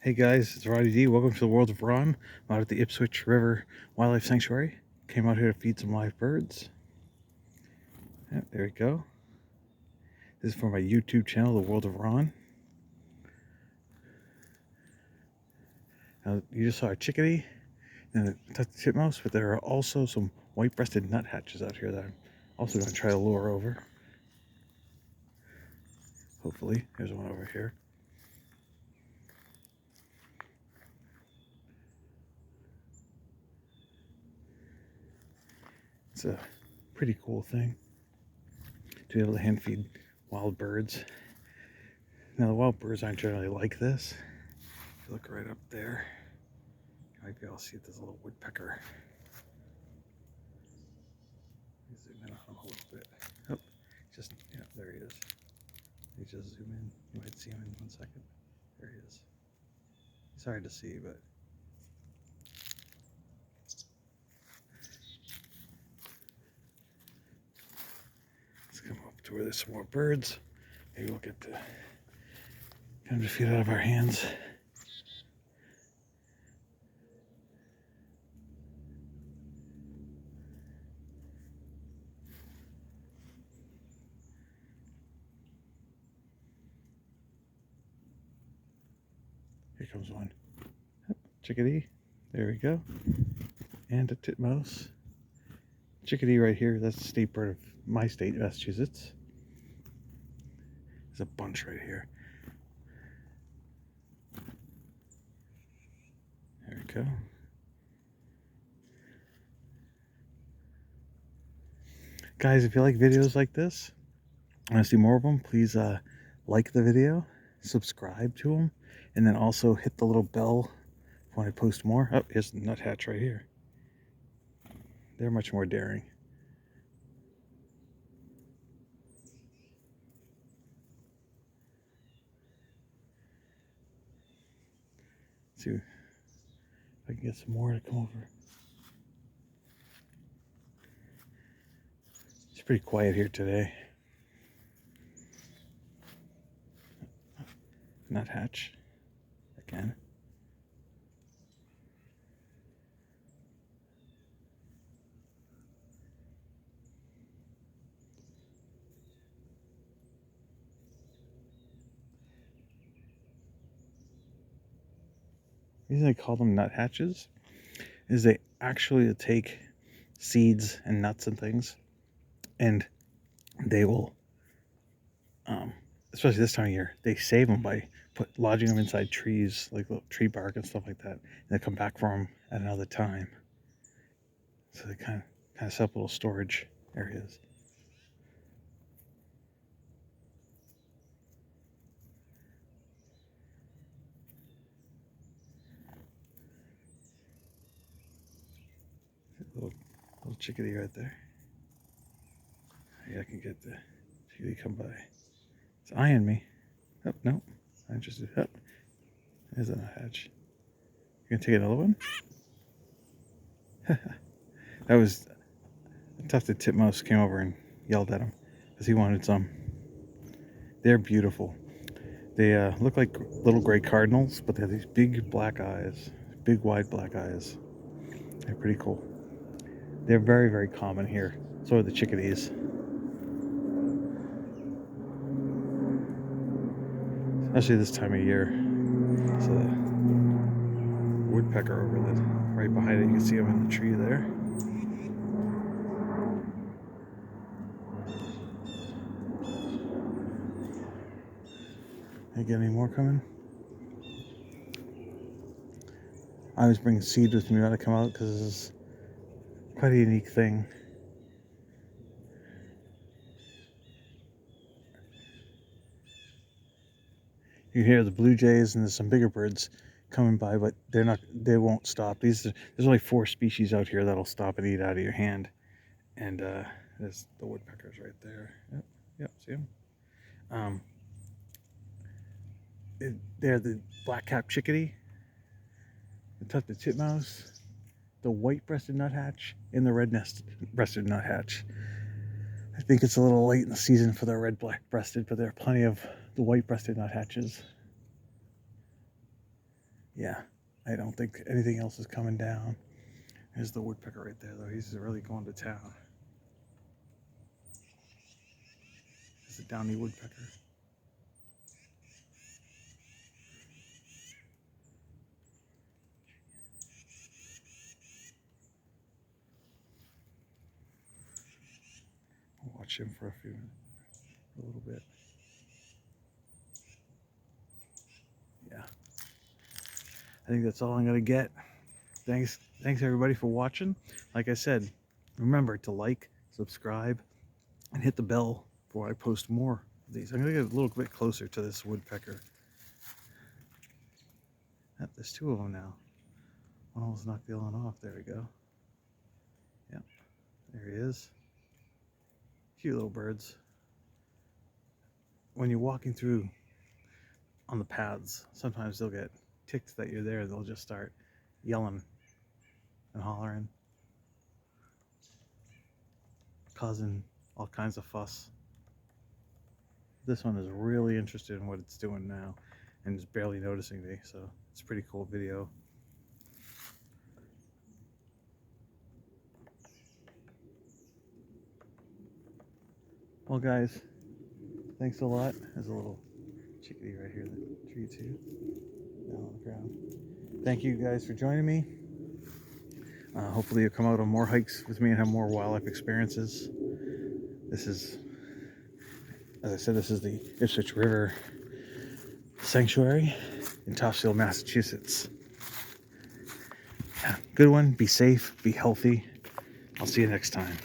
Hey guys, it's Roddy D. Welcome to the world of Ron. I'm out at the Ipswich River Wildlife Sanctuary. Came out here to feed some live birds. Yeah, there we go. This is for my YouTube channel, The World of Ron. Now, you just saw a chickadee and a tufted titmouse, but there are also some white-breasted nuthatches out here that I'm also going to try to lure over. Hopefully. There's one over here. It's a pretty cool thing to be able to hand feed wild birds. Now, the wild birds aren't generally like this. If you look right up there, you might be able to see this little woodpecker. Zoom in on him a little bit. Oh, just, yeah, there he is. You just zoom in. You might see him in 1 second. There he is. He's hard to see, but let's come up to where there's some more birds. Maybe we'll get them to feed out of our hands. Here comes one. Chickadee. There we go. And a titmouse. Chickadee right here. That's the state bird of my state, Massachusetts. There's a bunch right here. There we go. Guys, if you like videos like this, want to see more of them, please like the video, subscribe to them, and then also hit the little bell when I post more. Oh, here's the nuthatch right here. They're much more daring. Let's see if I can get some more to come over. It's pretty quiet here today. Nuthatch again. The reason they call them nuthatches is they actually take seeds and nuts and things, and they will, especially this time of year, they save them by lodging them inside trees, like little tree bark and stuff like that, and they come back for them at another time. So they kind of set up little storage areas. Little chickadee right there. Yeah, I can get the chickadee come by. It's eyeing me. Oh, no. I'm interested. Oh, there's a nuthatch. You gonna take another one? That was a tufted titmouse came over and yelled at him because he wanted some. They're beautiful. They look like little gray cardinals, but they have these big black eyes, big wide black eyes. They're pretty cool. They're very, very common here. So are the chickadees. Especially this time of year. So the woodpecker over the right behind it, you can see him in the tree there. You get any more coming? I always bring seed with me when I come out because this is quite a unique thing. You hear the blue jays and there's some bigger birds coming by, but they won't stop. There's only 4 species out here that'll stop and eat out of your hand. And there's the woodpeckers right there. Yep, see them? They're the black-capped chickadee, the tufted titmouse, the white-breasted nuthatch, and the red-breasted nuthatch. I think it's a little late in the season for the red-black-breasted, but there are plenty of the white-breasted nuthatches. Yeah, I don't think anything else is coming down. There's the woodpecker right there, though. He's really going to town. There's the downy woodpecker. I'll watch him for a little bit. Yeah, I think that's all I'm gonna get. Thanks everybody for watching. Like I said, remember to like, subscribe, and hit the bell before I post more of these. I'm gonna get a little bit closer to this woodpecker. Yep, there's two of them now. One almost knocked the other one off. There we go. Yep, there he is. Cute little birds. When you're walking through on the paths, sometimes they'll get ticked that you're there. They'll just start yelling and hollering, causing all kinds of fuss. This one is really interested in what it's doing now and is barely noticing me, so it's a pretty cool video. Well guys, thanks a lot. There's a little chickadee right here in the tree too, down on the ground. Thank you guys for joining me. Hopefully you'll come out on more hikes with me and have more wildlife experiences. This is, as I said, this is the Ipswich River Sanctuary in Topsfield, Massachusetts. Yeah, good one. Be safe, be healthy. I'll see you next time.